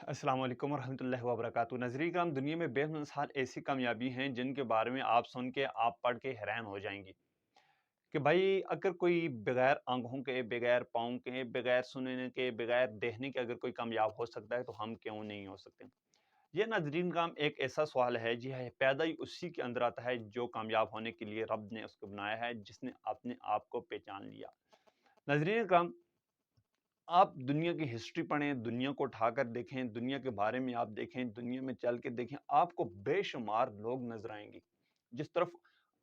अस्सलाम वालेकुम वरहमतुल्लाहि वबरकातुहू। नाज़रीन किराम, दुनिया में बेमिसाल ऐसी कामयाबी हैं जिनके बारे में आप सुन के आप पढ़ के हैरान हो जाएंगी कि भाई अगर कोई बगैर आंखों के, बगैर पाँव के, बगैर सुनने के, बगैर देखने के अगर कोई कामयाब हो सकता है तो हम क्यों नहीं हो सकते। ये नाज़रीन किराम एक ऐसा सवाल है जी है, पैदा ही उसी के अंदर आता है जो कामयाब होने के लिए रब ने उसको बनाया है, जिसने अपने आप को पहचान लिया। नाज़रीन किराम, आप दुनिया की हिस्ट्री पढ़ें, दुनिया को उठाकर देखें, दुनिया के बारे में आप देखें, दुनिया में चल के देखें, आपको बेशुमार लोग नजर आएंगे जिस तरफ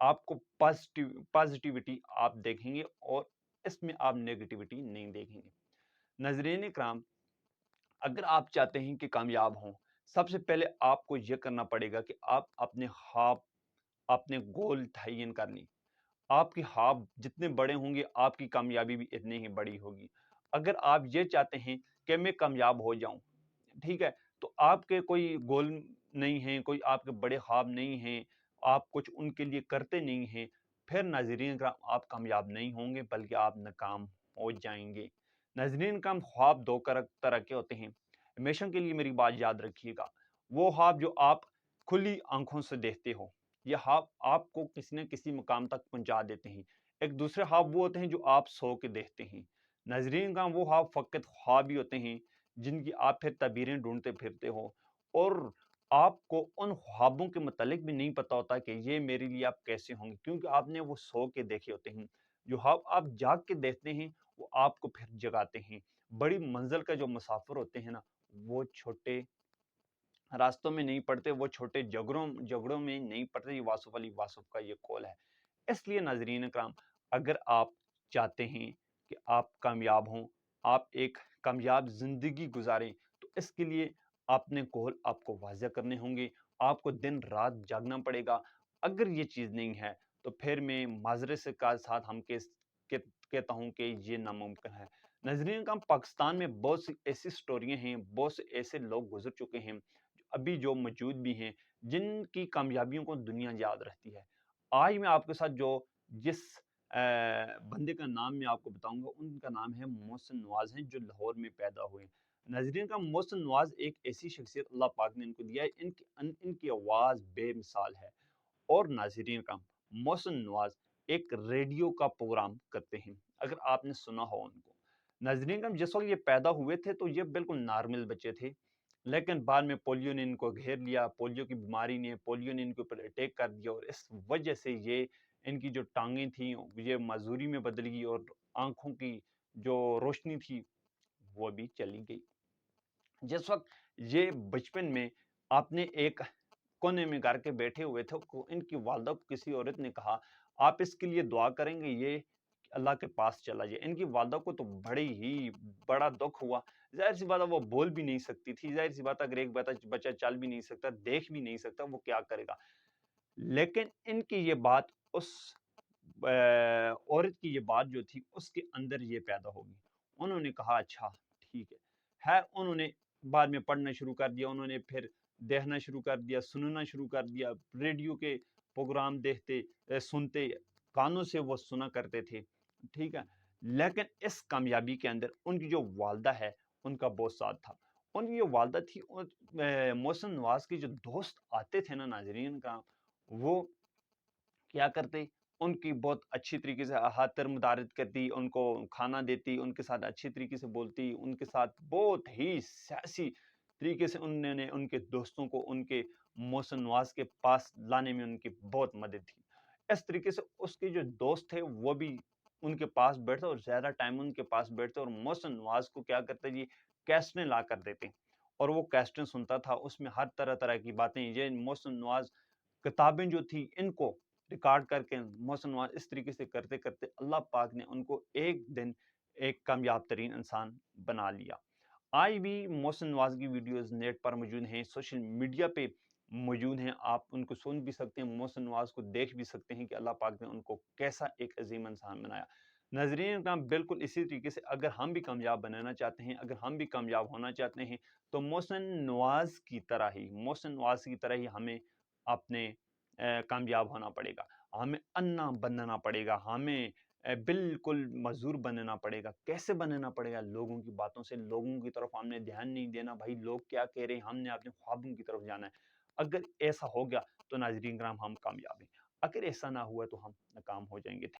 आपको पॉजिटिविटी आप देखेंगे और इसमें आप नेगेटिविटी नहीं देखेंगे। नजरीन इकराम, अगर आप चाहते हैं कि कामयाब हों, सबसे पहले आपको यह करना पड़ेगा कि आप अपने ख्वाब, अपने गोल तयन कर लें। आपके ख्वाब जितने बड़े होंगे, आपकी कामयाबी भी इतनी ही बड़ी होगी। अगर आप ये चाहते हैं कि मैं कामयाब हो जाऊं, ठीक है, तो आपके कोई गोल नहीं है, कोई आपके बड़े ख्वाब नहीं हैं, आप कुछ उनके लिए करते नहीं हैं, फिर नाज़रीन का आप कामयाब नहीं होंगे बल्कि आप नाकाम हो जाएंगे। नाज़रीन का ख्वाब दो तरह के होते हैं, हमेशा के लिए मेरी बात याद रखिएगा। वो ख्वाब जो आप खुली आंखों से देखते हो, ये ख्वाब आपको किसी न किसी मुकाम तक पहुंचा देते हैं। एक दूसरे ख्वाब वो होते हैं जो आप सो के देखते हैं। नाज़रीन का वो ख्वाब फ़कत ख्वाब ही होते हैं जिनकी आप फिर तबीरें ढूंढते फिरते हो, और आपको उन ख्वाबों के मतलब भी नहीं पता होता कि ये मेरे लिए आप कैसे होंगे, क्योंकि आपने वो सो के देखे होते हैं। जो ख्वाब आप जाग के देखते हैं वो आपको फिर जगाते हैं। बड़ी मंजिल का जो मुसाफिर होते हैं ना, वो छोटे रास्तों में नहीं पड़ते, वो छोटे झगड़ों झगड़ों में नहीं पड़ते। ये वासुफ अली वासुफ का ये कौल है। इसलिए नाजरीन कराम, अगर आप चाहते हैं कि आप कामयाब हों, आप एक कामयाब जिंदगी गुजारें, तो इसके लिए अपने गोल आपको वाज़ेह करने होंगे। आपको दिन रात जागना पड़ेगा। अगर ये चीज़ नहीं है तो फिर मैं माजरे से का साथ हम कहता हूँ कि ये नामुमकिन है। नजरीन का पाकिस्तान में बहुत सी ऐसी स्टोरियां हैं, बहुत से ऐसे लोग गुजर चुके हैं अभी जो मौजूद भी हैं, जिनकी कामयाबियों को दुनिया याद रहती है। आज मैं आपके साथ जो जिस बंदे का नाम मैं आपको बताऊंगा, उनका नाम है मोहसिन नवाज हैं, जो लाहौर में पैदा हुए। नजरीन का मोहसिन नवाज एक ऐसी शख्सियत अल्लाह पाक ने इनको दिया है, इनकी आवाज़ बेमिसाल है। और नाजरीन का मोहसिन नवाज एक रेडियो का प्रोग्राम करते हैं, अगर आपने सुना हो उनको। नाजरीन का जिस वक्त ये पैदा हुए थे तो ये बिल्कुल नॉर्मल बच्चे थे, लेकिन बाद में पोलियो ने इनको घेर लिया। पोलियो ने इनके ऊपर अटैक कर दिया, और इस वजह से ये इनकी जो टांगें थी ये मजदूरी में बदल गई, और आंखों की जो रोशनी थी वो भी चली गई। जिस वक्त ये बचपन में आपने एक कोने में घर के बैठे हुए थे, इनकी वालदा को किसी औरत ने कहा, आप इसके लिए दुआ करेंगे, ये अल्लाह के पास चला जाए। इनकी वालदा को तो बड़ा दुख हुआ। जाहिर सी बात है, वो बोल भी नहीं सकती थी। जाहिर सी बात है, अगर एक बच्चा चल भी नहीं सकता, देख भी नहीं सकता, वो क्या करेगा। लेकिन इनकी ये बात उस औरत की ये बात जो थी उसके अंदर ये पैदा होगी। उन्होंने कहा अच्छा ठीक है, उन्होंने बाद में पढ़ना शुरू कर दिया, उन्होंने फिर देखना शुरू कर दिया, सुनना शुरू कर दिया, रेडियो के प्रोग्राम देखते सुनते, कानों से वो सुना करते थे, ठीक है। लेकिन इस कामयाबी के अंदर उनकी जो वालदा है, उनका बहुत साथ था। उनकी जो वालदा थी, मोहसिन नवाज के जो दोस्त आते थे ना नाजरीन का, वो क्या करते, उनकी बहुत अच्छी तरीके से खातिर मदारत करती, उनको खाना देती, उनके साथ अच्छी तरीके से बोलती, उनके साथ बहुत ही सियासी तरीके से उन्होंने उनके दोस्तों को उनके मोहसिन नवाज के पास लाने में उनकी बहुत मदद थी। इस तरीके से उसके जो दोस्त थे वो भी उनके पास बैठते और ज़्यादा टाइम उनके पास बैठते, और मोहसिन नवाज को क्या करते जी, कैसेटें ला कर देते, और वो कैसेटें सुनता था। उसमें हर तरह तरह की बातें, ये मोहसिन नवाज किताबें जो थी इनको रिकॉर्ड करके मोहसिन नवाज इस तरीके से करते करते अल्लाह पाक ने उनको एक दिन एक कामयाब तरीन इंसान बना लिया। आज भी मोहसिन नवाज की वीडियोस नेट पर मौजूद हैं, सोशल मीडिया पे मौजूद हैं, आप उनको सुन भी सकते हैं, मोहसिन नवाज को देख भी सकते हैं कि अल्लाह पाक ने उनको कैसा एक अजीम इंसान बनाया। नजरीन का बिल्कुल इसी तरीके से अगर हम भी कामयाब बनाना चाहते हैं, अगर हम भी कामयाब होना चाहते हैं, तो मोहसिन नवाज की तरह ही हमें अपने कामयाब होना पड़ेगा। हमें अन्ना बनना पड़ेगा, हमें بالکل مزدور بننا پڑے گا۔ کیسے بننا پڑے گا؟ لوگوں کی باتوں سے، لوگوں کی طرف ہم نے دھیان نہیں دینا، بھائی لوگ کیا کہہ رہے ہیں، ہم نے اپنے خوابوں کی طرف جانا ہے۔ اگر ایسا ہو گیا تو ناظرین کرام ہم کامیاب ہیں، اگر ایسا نہ ہوا تو ہم ناکام ہو جائیں گے۔